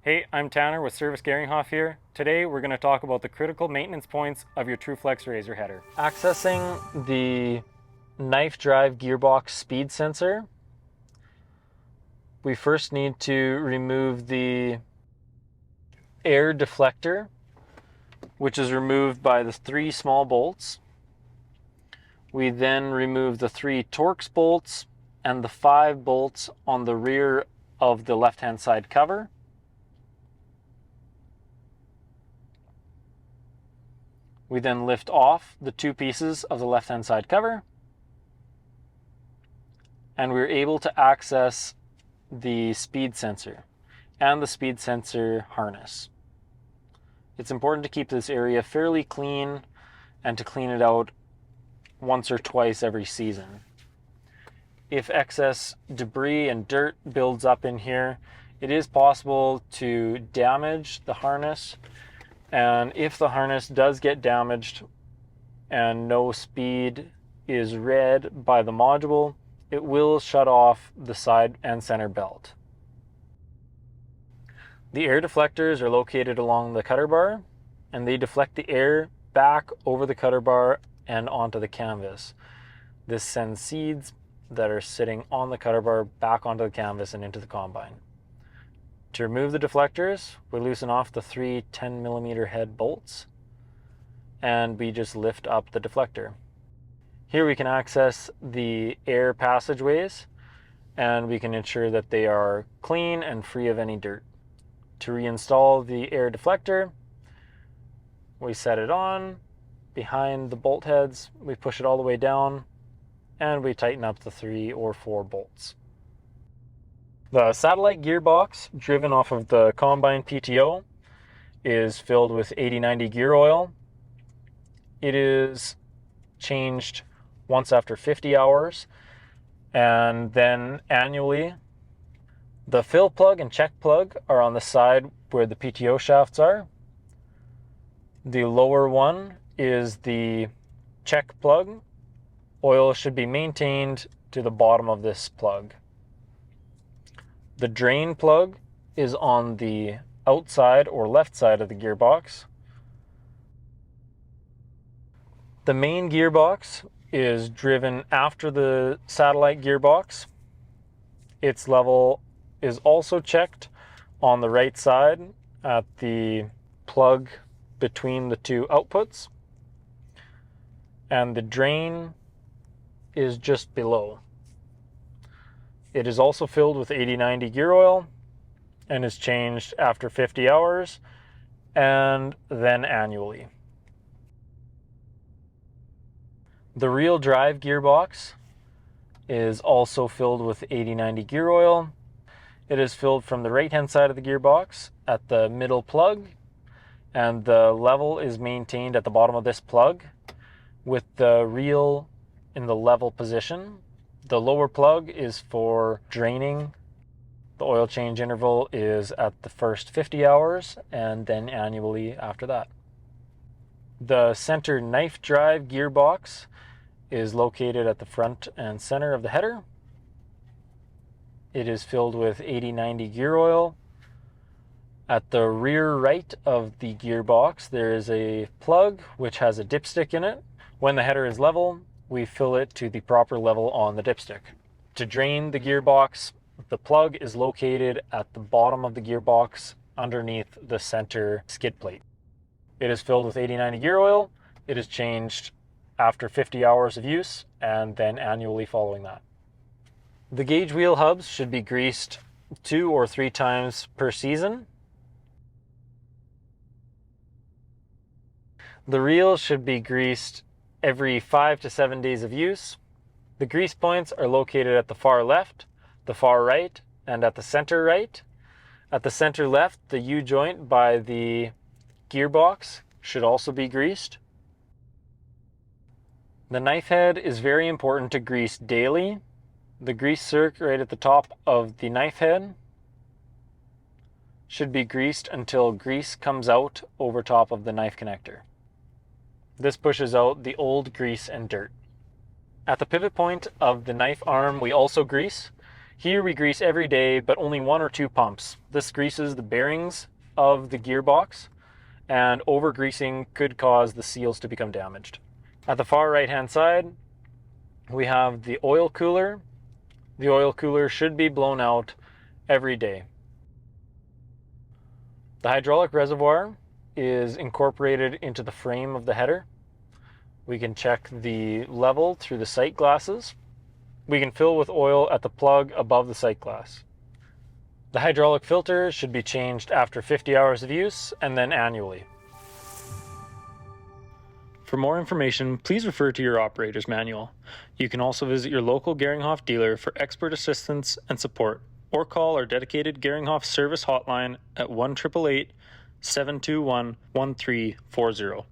Hey, I'm Tanner with Service Geringhoff here. Today we're going to talk about the critical maintenance points of your TruFlex Razor header. Accessing the knife drive gearbox speed sensor, we first need to remove the air deflector, which is removed by the 3 small bolts. We then remove the 3 Torx bolts and the 5 bolts on the rear of the left-hand side cover. We then lift off the 2 pieces of the left-hand side cover, and we're able to access the speed sensor and the speed sensor harness. It's important to keep this area fairly clean and to clean it out once or twice every season. If excess debris and dirt builds up in here, it is possible to damage the harness. And if the harness does get damaged and no speed is read by the module, it will shut off the side and center belt. The air deflectors are located along the cutter bar, and they deflect the air back over the cutter bar and onto the canvas. This sends seeds that are sitting on the cutter bar back onto the canvas and into the combine. To remove the deflectors, we loosen off the 3 10mm head bolts, and we just lift up the deflector. Here we can access the air passageways, and we can ensure that they are clean and free of any dirt. To reinstall the air deflector, we set it on behind the bolt heads, we push it all the way down, and we tighten up the 3 or 4 bolts. The satellite gearbox, driven off of the Combine PTO, is filled with 80/90 gear oil. It is changed once after 50 hours, and then annually. The fill plug and check plug are on the side where the PTO shafts are. The lower one is the check plug. Oil should be maintained to the bottom of this plug. The drain plug is on the outside or left side of the gearbox. The main gearbox is driven after the satellite gearbox. Its level is also checked on the right side at the plug between the 2 outputs, and the drain is just below. It is also filled with 80/90 gear oil and is changed after 50 hours and then annually. The rear drive gearbox is also filled with 80/90 gear oil. It is filled from the right-hand side of the gearbox at the middle plug, and the level is maintained at the bottom of this plug with the reel in the level position. The lower plug is for draining. The oil change interval is at the first 50 hours and then annually after that. The center knife drive gearbox is located at the front and center of the header. It is filled with 80/90 gear oil. At the rear right of the gearbox, there is a plug which has a dipstick in it. When the header is level, we fill it to the proper level on the dipstick. To drain the gearbox, the plug is located at the bottom of the gearbox underneath the center skid plate. It is filled with 80/90 gear oil. It is changed after 50 hours of use and then annually following that. The gauge wheel hubs should be greased 2 or 3 times per season. The reel should be greased every 5 to 7 days of use. The grease points are located at the far left, the far right, and at the center right. At the center left, the U-joint by the gearbox should also be greased. The knife head is very important to grease daily. The grease zerk right at the top of the knife head should be greased until grease comes out over top of the knife connector. This pushes out the old grease and dirt. At the pivot point of the knife arm, we also grease. Here we grease every day, but only 1 or 2 pumps. This greases the bearings of the gearbox, and over-greasing could cause the seals to become damaged. At the far right-hand side, we have the oil cooler. The oil cooler should be blown out every day. The hydraulic reservoir is incorporated into the frame of the header. We can check the level through the sight glasses. We can fill with oil at the plug above the sight glass. The hydraulic filter should be changed after 50 hours of use and then annually. For more information, please refer to your operator's manual. You can also visit your local Geringhoff dealer for expert assistance and support, or call our dedicated Geringhoff service hotline at 1-888-721-1340.